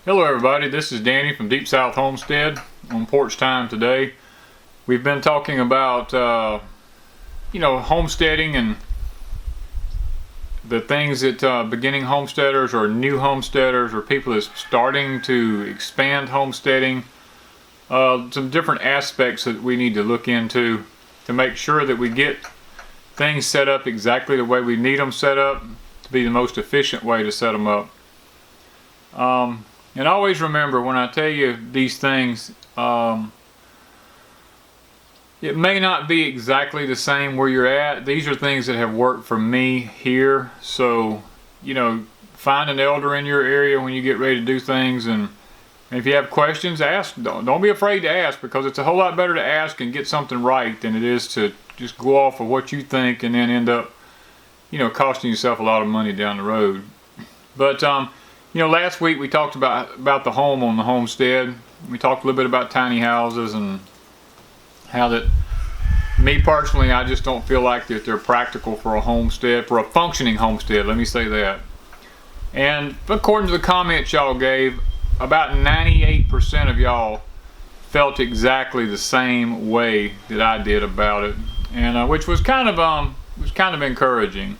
Hello everybody, this is Danny from Deep South Homestead on Porch Time today. We've been talking about homesteading and the things that beginning homesteaders or new homesteaders or people that's starting to expand homesteading, some different aspects that we need to look into to make sure that we get things set up exactly the way we need them set up to be the most efficient way to set them up. And always remember, when I tell you these things, it may not be exactly the same where you're at. These are things that have worked for me here. So, find an elder in your area when you get ready to do things. And if you have questions, ask. Don't be afraid to ask, because it's a whole lot better to ask and get something right than it is to just go off of what you think and then end up, costing yourself a lot of money down the road. But, last week we talked about the home on the homestead. We talked a little bit about tiny houses and how that, me personally, I just don't feel like that they're practical for a homestead, for a functioning homestead, let me say that. And according to the comments y'all gave, about 98% of y'all felt exactly the same way that I did about it, and which was kind of encouraging.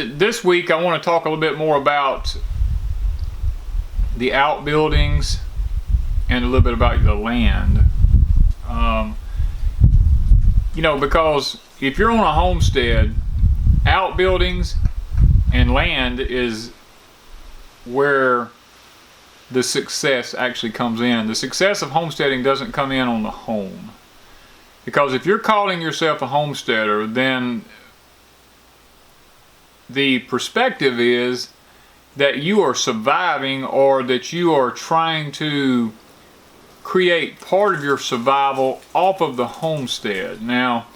This week I want to talk a little bit more about the outbuildings and a little bit about the land. Because if you're on a homestead, outbuildings and land is where the success actually comes in. The success of homesteading doesn't come in on the home. Because if you're calling yourself a homesteader, then the perspective is that you are surviving, or that you are trying to create part of your survival off of the homestead. Now,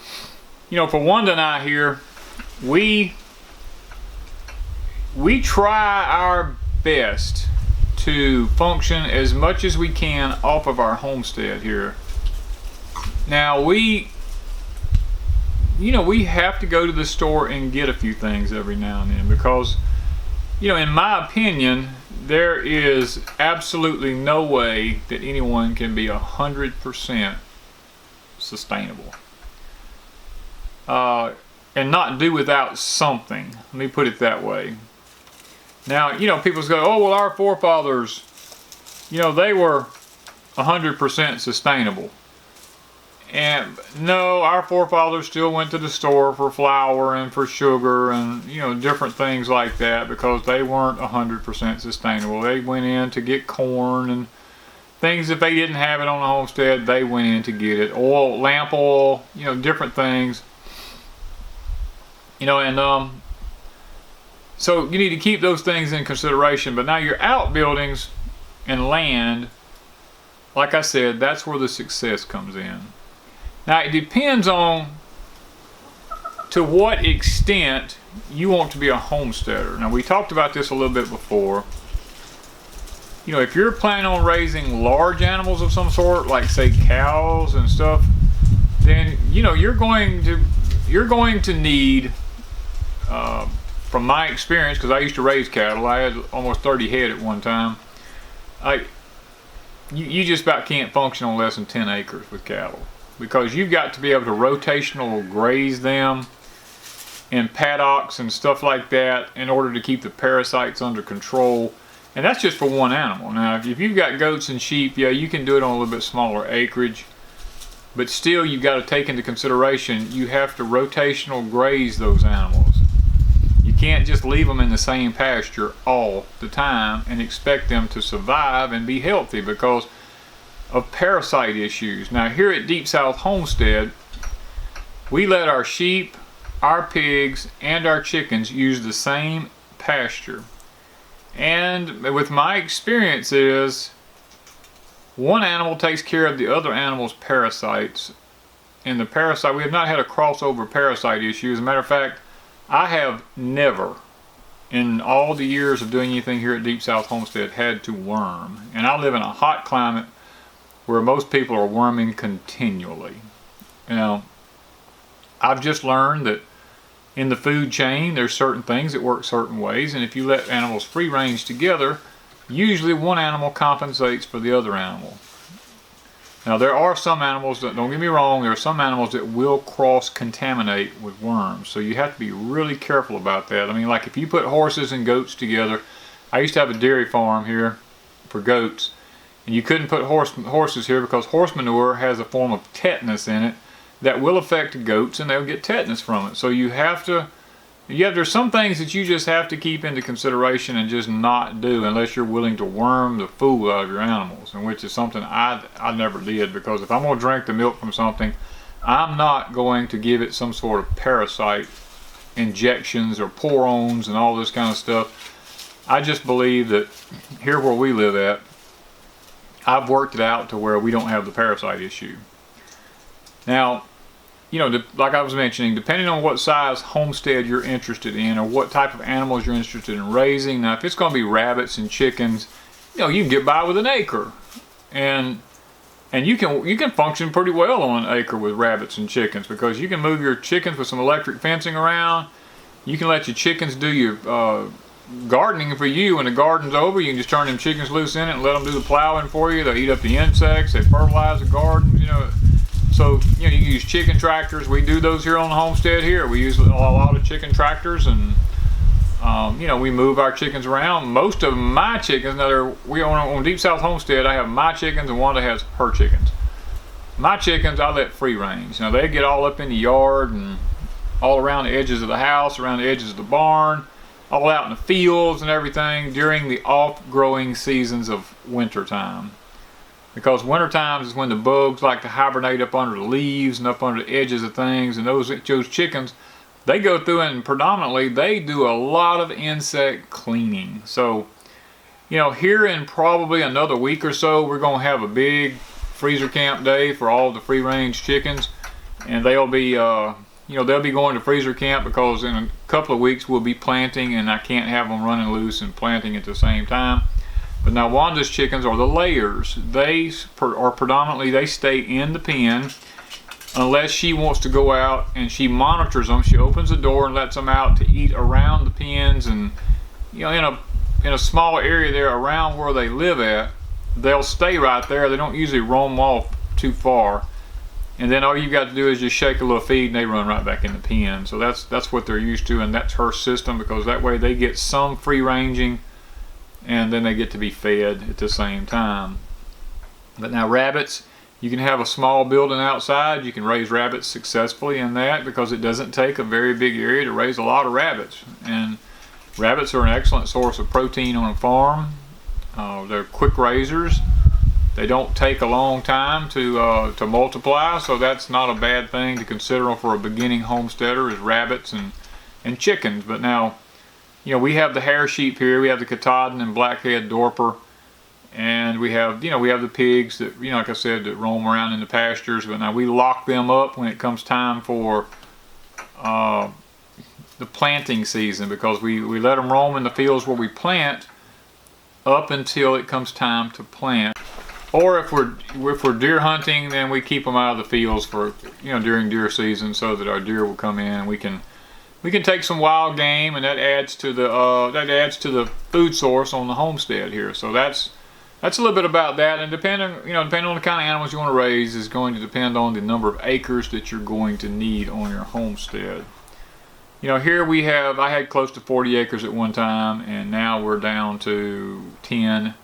for Wanda and I here, we try our best to function as much as we can off of our homestead here. Now we have to go to the store and get a few things every now and then, because, in my opinion, there is absolutely no way that anyone can be 100% sustainable. And not do without something. Let me put it that way. Now, people go, oh, well, our forefathers, they were 100% sustainable. And no, our forefathers still went to the store for flour and for sugar and, different things like that, because they weren't 100% sustainable. They went in to get corn and things. If they didn't have it on the homestead, they went in to get it. Oil, lamp oil, different things. So you need to keep those things in consideration. But now your outbuildings and land, like I said, that's where the success comes in. Now it depends on to what extent you want to be a homesteader. Now we talked about this a little bit before. If you're planning on raising large animals of some sort, like say cows and stuff, then you're going to need, from my experience, because I used to raise cattle, I had almost 30 head at one time. You just about can't function on less than 10 acres with cattle, because you've got to be able to rotational graze them in paddocks and stuff like that in order to keep the parasites under control. And that's just for one animal. Now, if you've got goats and sheep, yeah, you can do it on a little bit smaller acreage, but still you've got to take into consideration you have to rotational graze those animals. You can't just leave them in the same pasture all the time and expect them to survive and be healthy because of parasite issues. Now here at Deep South Homestead, we let our sheep, our pigs, and our chickens use the same pasture. And with my experience is, one animal takes care of the other animal's parasites. And the parasite, we have not had a crossover parasite issue. As a matter of fact, I have never, in all the years of doing anything here at Deep South Homestead, had to worm. And I live in a hot climate where most people are worming continually. I've just learned that in the food chain, there's certain things that work certain ways, and if you let animals free range together, usually one animal compensates for the other animal. Now there are some animals that, don't get me wrong, there are some animals that will cross-contaminate with worms, so you have to be really careful about that. I mean, like if you put horses and goats together, I used to have a dairy farm here for goats, and you couldn't put horses here because horse manure has a form of tetanus in it that will affect goats, and they'll get tetanus from it. So there's some things that you just have to keep into consideration and just not do unless you're willing to worm the fool out of your animals, and which is something I never did, because if I'm going to drink the milk from something, I'm not going to give it some sort of parasite injections or porons and all this kind of stuff. I just believe that here where we live at, I've worked it out to where we don't have the parasite issue. Now, like I was mentioning, depending on what size homestead you're interested in or what type of animals you're interested in raising. Now, if it's going to be rabbits and chickens, you can get by with an acre, and you can function pretty well on an acre with rabbits and chickens, because you can move your chickens with some electric fencing around. You can let your chickens do your gardening for you. When the garden's over, you can just turn them chickens loose in it and let them do the plowing for you. They eat up the insects. They fertilize the garden. So, you use chicken tractors. We do those here on the homestead here. We use a lot of chicken tractors, and, we move our chickens around. Most of my chickens, on Deep South Homestead, I have my chickens and one that has her chickens. My chickens, I let free range. Now, they get all up in the yard and all around the edges of the house, around the edges of the barn, all out in the fields and everything during the off-growing seasons of winter time. Because winter times is when the bugs like to hibernate up under the leaves and up under the edges of things, and those chickens, they go through and predominantly they do a lot of insect cleaning. So, here in probably another week or so, we're going to have a big freezer camp day for all the free range chickens, and they'll be they'll be going to freezer camp because in a couple of weeks we'll be planting, and I can't have them running loose and planting at the same time. But now Wanda's chickens are the layers. They are predominantly, they stay in the pen unless she wants to go out, and she monitors them. She opens the door and lets them out to eat around the pens, and in a small area there around where they live at, they'll stay right there. They don't usually roam off too far. And then all you got to do is just shake a little feed and they run right back in the pen. So that's what they're used to, and that's her system, because that way they get some free ranging and then they get to be fed at the same time. But now rabbits, you can have a small building outside. You can raise rabbits successfully in that, because it doesn't take a very big area to raise a lot of rabbits. And rabbits are an excellent source of protein on a farm. They're quick raisers. They don't take a long time to multiply, so that's not a bad thing to consider for a beginning homesteader, is rabbits and chickens. But now, we have the hair sheep here. We have the Katahdin and blackhead dorper, and we have the pigs that, like I said, that roam around in the pastures. But now we lock them up when it comes time for the planting season, because we let them roam in the fields where we plant up until it comes time to plant. Or if we're deer hunting, then we keep them out of the fields for during deer season, so that our deer will come in and we can take some wild game, and that adds to the food source on the homestead here. So that's a little bit about that. And depending on the kind of animals you want to raise is going to depend on the number of acres that you're going to need on your homestead. Here I had close to 40 acres at one time, and now we're down to 10.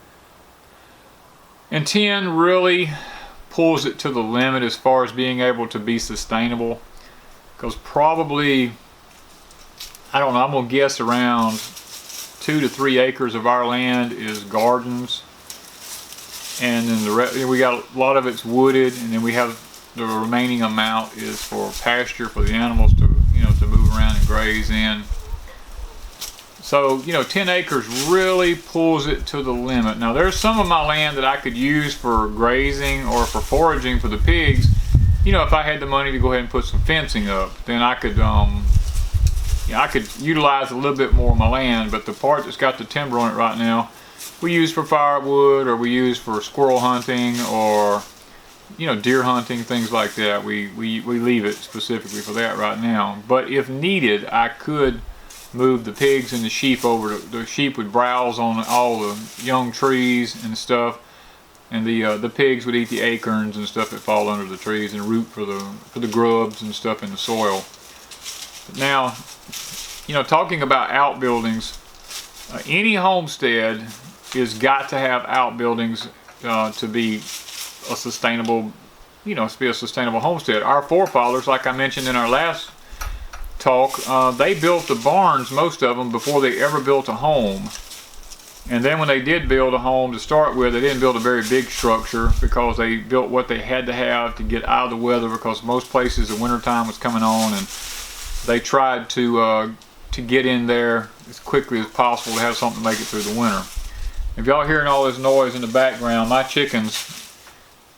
And 10 really pulls it to the limit as far as being able to be sustainable, because probably, I don't know, I'm going to guess around 2 to 3 acres of our land is gardens, and then we got a lot of it's wooded, and then we have the remaining amount is for pasture for the animals to move around and graze in. So 10 acres really pulls it to the limit. Now there's some of my land that I could use for grazing or for foraging for the pigs. If I had the money to go ahead and put some fencing up, then I could I could utilize a little bit more of my land. But the part that's got the timber on it right now, we use for firewood, or we use for squirrel hunting, or you know, deer hunting, things like that. We leave it specifically for that right now. But if needed, I could move the pigs and the sheep over. The sheep would browse on all the young trees and stuff, and the pigs would eat the acorns and stuff that fall under the trees and root for the grubs and stuff in the soil. Now, you know, talking about outbuildings, any homestead has got to have outbuildings to be a sustainable, you know, to be a sustainable homestead. Our forefathers, like I mentioned in our last talk, they built the barns, most of them, before they ever built a home. And then when they did build a home to start with, they didn't build a very big structure because they built what they had to have to get out of the weather, because most places the wintertime was coming on, and they tried to get in there as quickly as possible to have something to make it through the winter. If y'all hearing all this noise in the background, my chickens,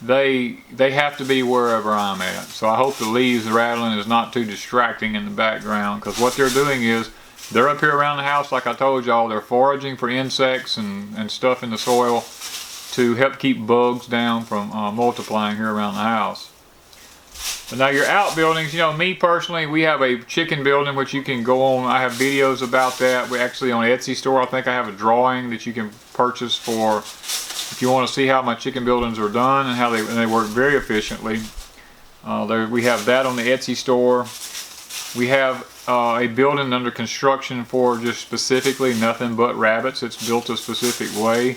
they have to be wherever I'm at. So I hope the leaves rattling is not too distracting in the background, because what they're doing is they're up here around the house, like I told y'all. They're foraging for insects and stuff in the soil to help keep bugs down from multiplying here around the house. But now your outbuildings, you know, me personally, we have a chicken building which you can go on. I have videos about that. We actually, on Etsy store, I think I have a drawing that you can purchase for if you want to see how my chicken buildings are done and how they work very efficiently. We have that on the Etsy store. We have a building under construction for just specifically nothing but rabbits. It's built a specific way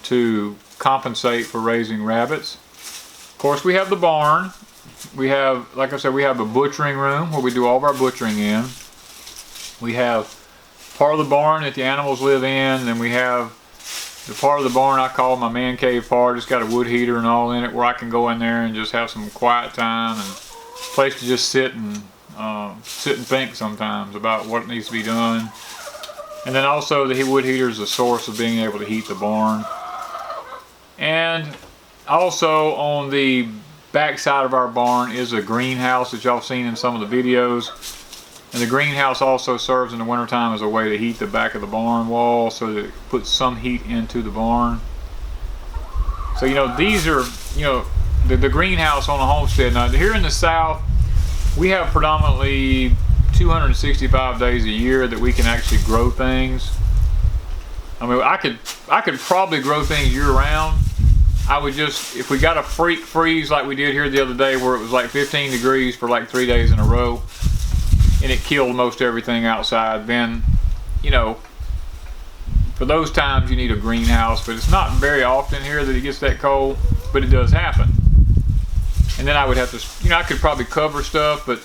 to compensate for raising rabbits. Of course, we have the barn. We have, like I said, we have a butchering room where we do all of our butchering in. We have part of the barn that the animals live in, and we have the part of the barn I call my man cave part. It's got a wood heater and all in it where I can go in there and just have some quiet time and a place to just sit and think sometimes about what needs to be done. And then also the wood heater is a source of being able to heat the barn. And also on the back side of our barn is a greenhouse that y'all seen in some of the videos. And the greenhouse also serves in the wintertime as a way to heat the back of the barn wall, so that it puts some heat into the barn. So, you know, these are, you know, the greenhouse on a homestead. Now, here in the South, we have predominantly 265 days a year that we can actually grow things. I mean, I could probably grow things year round. I would just, if we got a freak freeze like we did here the other day where it was like 15 degrees for like 3 days in a row, and it killed most everything outside, then, you know, for those times you need a greenhouse. But it's not very often here that it gets that cold, but it does happen. And then I would have to, you know, I could probably cover stuff, but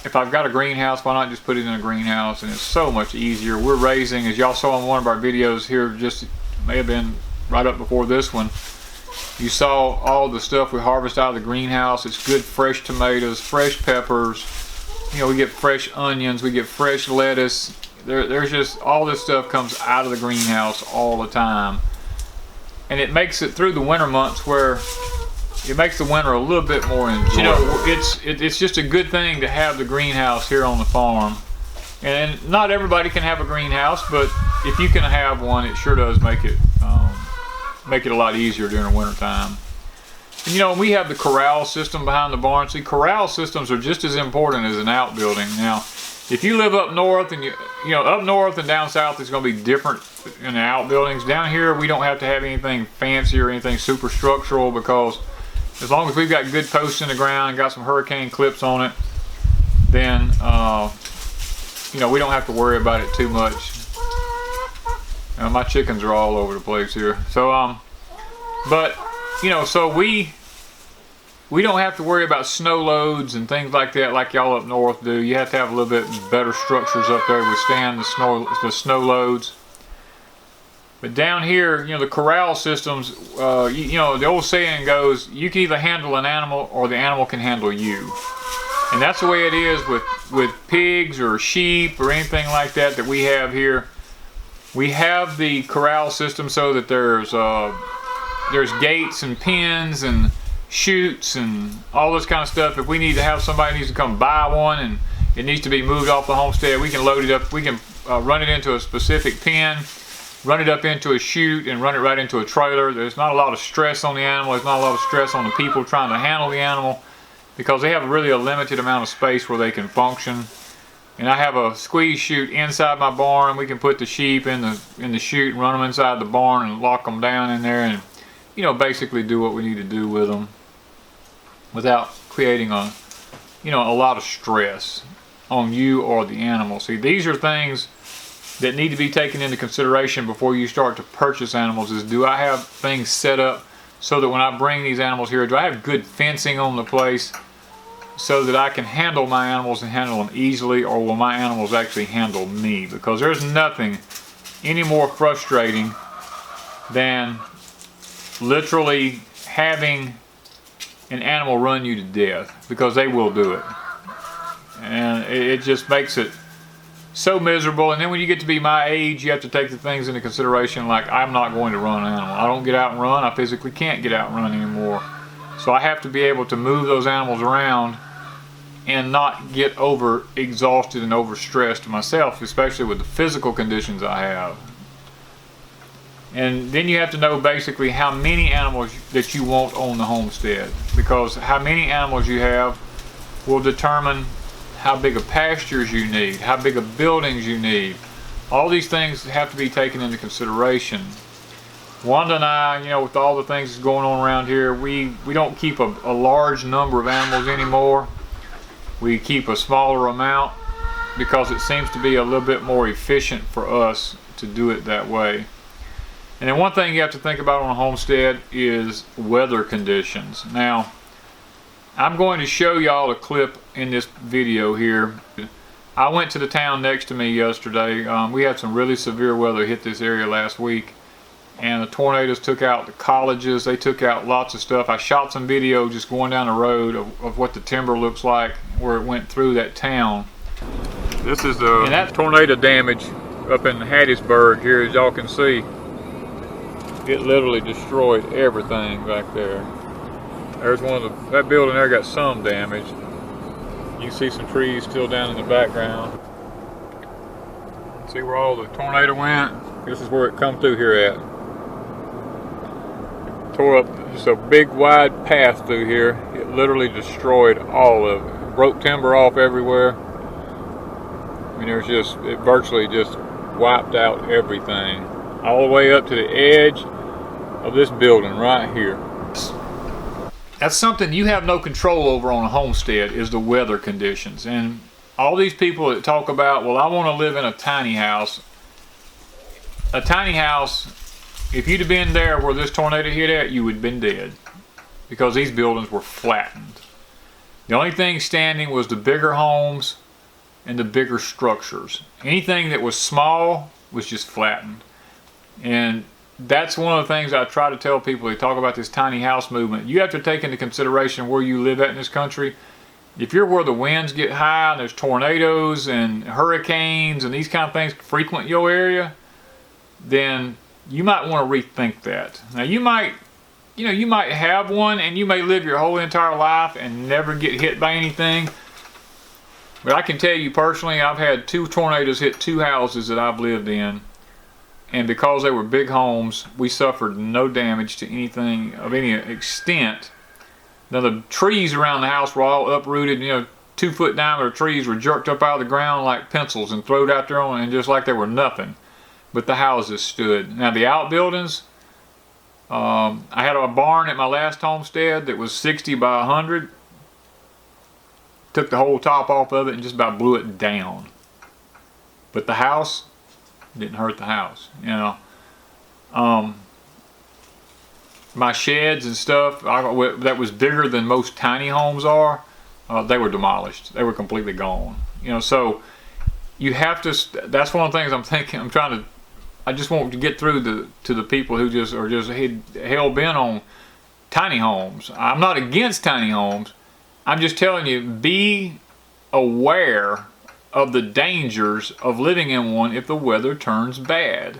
if I've got a greenhouse, why not just put it in a greenhouse? And it's so much easier. We're raising, as y'all saw in one of our videos here, just may have been right up before this one, you saw all the stuff we harvest out of the greenhouse. It's good fresh tomatoes, fresh peppers. You know, we get fresh onions, we get fresh lettuce. There's just, all this stuff comes out of the greenhouse all the time. And it makes it through the winter months where it makes the winter a little bit more enjoyable. You know, it's just a good thing to have the greenhouse here on the farm. And not everybody can have a greenhouse, but if you can have one, it sure does make it a lot easier during the winter time. And, you know, we have the corral system behind the barn. See, corral systems are just as important as an outbuilding. Now, if you live up north, and you know, up north and down south is going to be different in the outbuildings. Down here, we don't have to have anything fancy or anything super structural, because as long as we've got good posts in the ground and got some hurricane clips on it, then you know, we don't have to worry about it too much. My chickens are all over the place here. So but you know, so we don't have to worry about snow loads and things like that like y'all up north do. You have to have a little bit better structures up there to withstand the snow loads. But down here, you know, the corral systems, you know, the old saying goes, you can either handle an animal or the animal can handle you. And that's the way it is with pigs or sheep or anything like that we have here. We have the corral system so that there's gates and pens and chutes and all this kind of stuff. If we need to have somebody needs to come buy one and it needs to be moved off the homestead, we can load it up. We can run it into a specific pen, run it up into a chute and run it right into a trailer. There's not a lot of stress on the animal. There's not a lot of stress on the people trying to handle the animal, because they have really a limited amount of space where they can function. And I have a squeeze chute inside my barn. We can put the sheep in the chute and run them inside the barn and lock them down in there, and basically do what we need to do with them without creating a lot of stress on you or the animal. See, these are things that need to be taken into consideration before you start to purchase animals. Is, do I have things set up so that when I bring these animals here, do I have good fencing on the place so that I can handle my animals and handle them easily, or will my animals actually handle me? Because there's nothing any more frustrating than literally having an animal run you to death, because they will do it. And it just makes it so miserable. And then when you get to be my age, you have to take the things into consideration, like, I'm not going to run an animal. I don't get out and run. I physically can't get out and run anymore. So I have to be able to move those animals around and not get over exhausted and overstressed myself, especially with the physical conditions I have. And then you have to know basically how many animals that you want on the homestead, because how many animals you have will determine how big of pastures you need, how big of buildings you need. All these things have to be taken into consideration. Wanda and I, with all the things that's going on around here, we don't keep a large number of animals anymore. We keep a smaller amount because it seems to be a little bit more efficient for us to do it that way. And then one thing you have to think about on a homestead is weather conditions. Now, I'm going to show y'all a clip in this video here. I went to the town next to me yesterday. We had some really severe weather hit this area last week, and the tornadoes took out the colleges. They took out lots of stuff. I shot some video just going down the road of what the timber looks like where it went through that town. This is the tornado damage up in Hattiesburg here, as y'all can see. It literally destroyed everything back there. There's that building there got some damage. You can see some trees still down in the background. See where all the tornado went? This is where it come through here at. Tore up just a big wide path through here. It literally destroyed all of it. Broke timber off everywhere. I mean, it virtually just wiped out everything. All the way up to the edge of this building right here. That's something you have no control over on a homestead, is the weather conditions. And all these people that talk about, well, I want to live in a tiny house. A tiny house, if you'd have been there where this tornado hit at, you would have been dead, because these buildings were flattened. The only thing standing was the bigger homes and the bigger structures. Anything that was small was just flattened. And that's one of the things I try to tell people. They talk about this tiny house movement. You have to take into consideration where you live at in this country. If you're where the winds get high and there's tornadoes and hurricanes and these kind of things frequent your area, then you might want to rethink that. Now, you might have one, and you may live your whole entire life and never get hit by anything. But I can tell you personally, I've had 2 tornadoes hit 2 houses that I've lived in. And because they were big homes, we suffered no damage to anything of any extent. Now, the trees around the house were all uprooted. 2-foot diameter trees were jerked up out of the ground like pencils and thrown out there and just like they were nothing. But the houses stood. Now, the outbuildings, I had a barn at my last homestead that was 60 by 100. Took the whole top off of it and just about blew it down. But the house didn't hurt the house. My sheds and stuff that was bigger than most tiny homes are, they were demolished. They were completely gone. So you have to. That's one of the things I'm thinking. I just want to get through to the people who just are hell bent on tiny homes. I'm not against tiny homes. I'm just telling you, be aware of the dangers of living in one if the weather turns bad.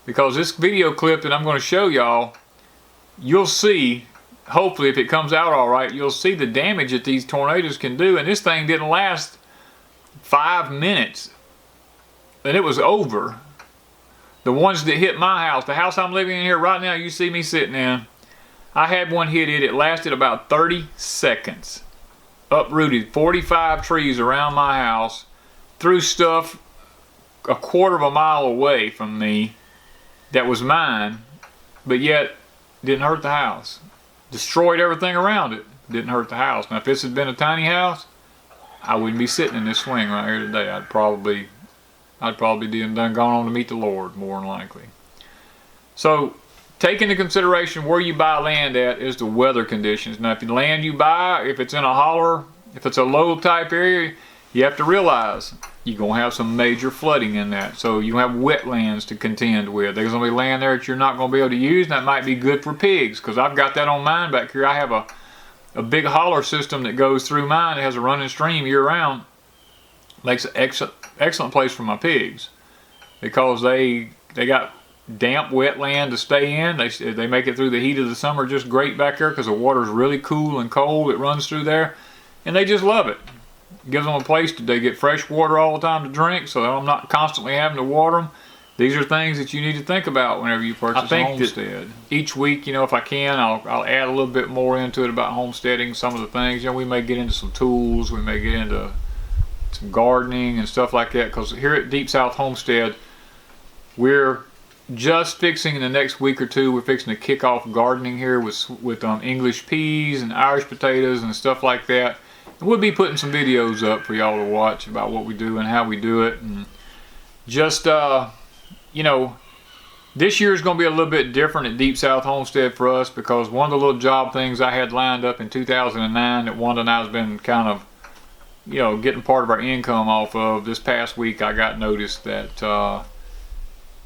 Because this video clip that I'm going to show y'all, you'll see, hopefully if it comes out all right, you'll see the damage that these tornadoes can do. And this thing didn't last 5 minutes, and it was over. The ones that hit my house, the house I'm living in here right now, you see me sitting in, I had one hit it. It lasted about 30 seconds. Uprooted 45 trees around my house, threw stuff a quarter of a mile away from me that was mine, but yet didn't hurt the house. Destroyed everything around it, didn't hurt the house. Now if this had been a tiny house, I wouldn't be sitting in this swing right here today. I'd probably done gone on to meet the Lord, more than likely. So take into consideration where you buy land at is the weather conditions. Now if the land you buy, if it's in a holler, if it's a low type area, you have to realize you're going to have some major flooding in that. So you have wetlands to contend with. There's going to be land there that you're not going to be able to use, and that might be good for pigs, because I've got that on mine back here. I have a big holler system that goes through mine. It has a running stream year round. Makes an excellent place for my pigs, because they got damp wetland to stay in. They make it through the heat of the summer just great back there, because the water's really cool and cold. It runs through there, and they just love it. Gives them a place they get fresh water all the time to drink, so I'm not constantly having to water them. These are things that you need to think about whenever you purchase a homestead. Each week, if I can, I'll add a little bit more into it about homesteading, some of the things. We may get into some tools, we may get into some gardening and stuff like that, because here at Deep South Homestead, we're just fixing in the next week or two, we're fixing to kick off gardening here with English peas and Irish potatoes and stuff like that. And we'll be putting some videos up for y'all to watch about what we do and how we do it. And just, this year is going to be a little bit different at Deep South Homestead for us, because one of the little job things I had lined up in 2009 that Wanda and I has been kind of, getting part of our income off of, this past week I got noticed that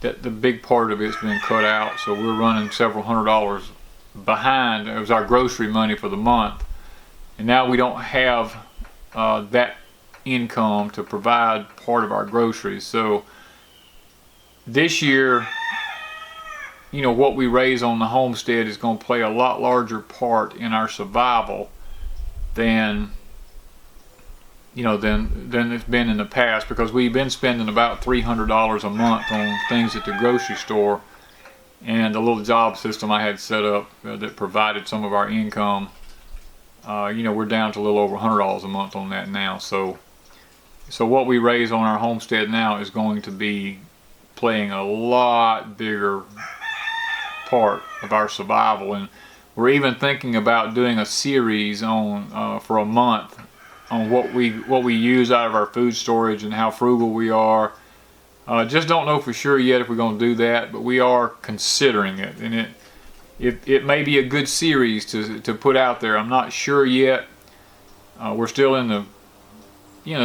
that the big part of it's been cut out. So we're running several $100s behind. It was our grocery money for the month. And now we don't have that income to provide part of our groceries. So this year, what we raise on the homestead is going to play a lot larger part in our survival than it's been in the past, because we've been spending about $300 a month on things at the grocery store, and the little job system I had set up that provided some of our income. We're down to a little over $100 a month on that now. So what we raise on our homestead now is going to be playing a lot bigger part of our survival. And we're even thinking about doing a series on for a month on what we use out of our food storage and how frugal we are. Just don't know for sure yet if we're going to do that, but we are considering it, and it may be a good series to put out there. I'm not sure yet. We're still in the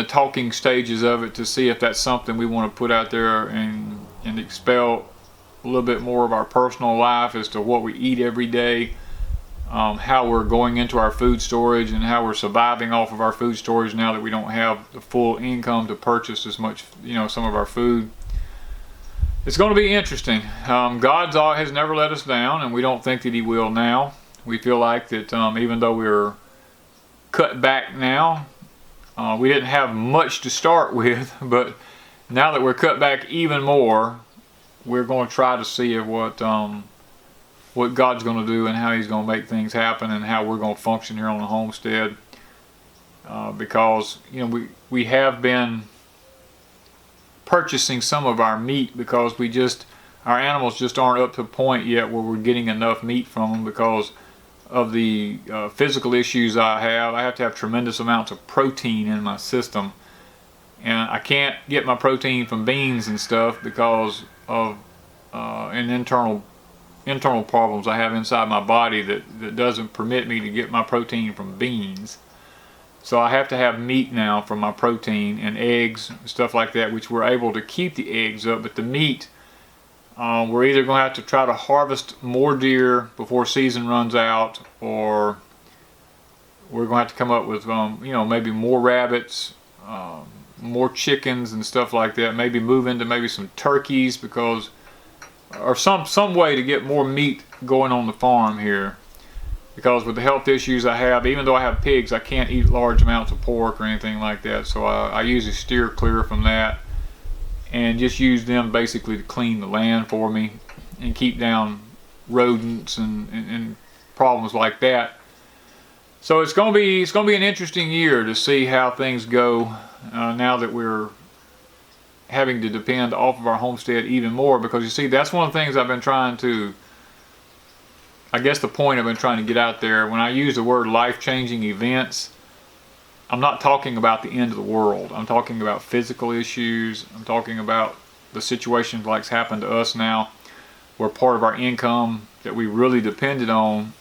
talking stages of it to see if that's something we want to put out there and expel a little bit more of our personal life as to what we eat every day, how we're going into our food storage, and how we're surviving off of our food storage now that we don't have the full income to purchase as much, some of our food. It's going to be interesting. God has never let us down, and we don't think that He will now. We feel like that even though we're cut back now, we didn't have much to start with, but now that we're cut back even more, we're going to try to see what God's going to do and how He's going to make things happen and how we're going to function here on the homestead. Because we have been purchasing some of our meat because our animals just aren't up to the point yet where we're getting enough meat from them because of the physical issues I have. I have to have tremendous amounts of protein in my system, and I can't get my protein from beans and stuff because of internal problems I have inside my body that doesn't permit me to get my protein from beans. So I have to have meat now for my protein, and eggs, stuff like that, which we're able to keep the eggs up. But the meat, we're either going to have to try to harvest more deer before season runs out, or we're going to have to come up with, maybe more rabbits, more chickens and stuff like that. Maybe move into maybe some turkeys or some way to get more meat going on the farm here. Because with the health issues I have, even though I have pigs, I can't eat large amounts of pork or anything like that. So I usually steer clear from that. and just use them basically to clean the land for me and keep down rodents and problems like that. So it's going to be an interesting year to see how things go now that we're having to depend off of our homestead even more, because you see, that's one of the things I've been trying to, I guess the point I've been trying to get out there. When I use the word life-changing events, I'm not talking about the end of the world. I'm talking about physical issues. I'm talking about the situations like's happened to us now, where part of our income that we really depended on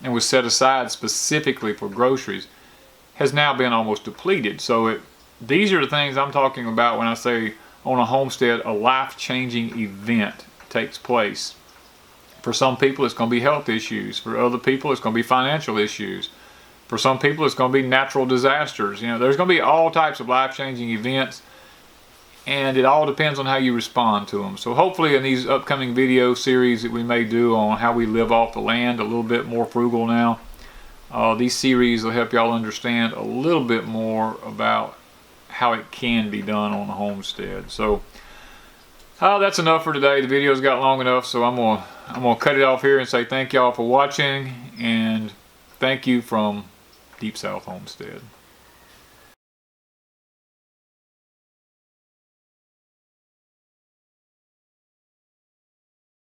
and was set aside specifically for groceries has now been almost depleted. So these are the things I'm talking about when I say on a homestead a life-changing event takes place. For some people it's going to be health issues. For other people it's going to be financial issues. For some people it's going to be natural disasters. You know, there's going to be all types of life-changing events, and it all depends on how you respond to them. So hopefully in these upcoming video series that we may do on how we live off the land, a little bit more frugal now, these series will help y'all understand a little bit more about how it can be done on the homestead. So that's enough for today. The video's got long enough, so I'm gonna cut it off here and say thank y'all for watching, and thank you from Deep South Homestead.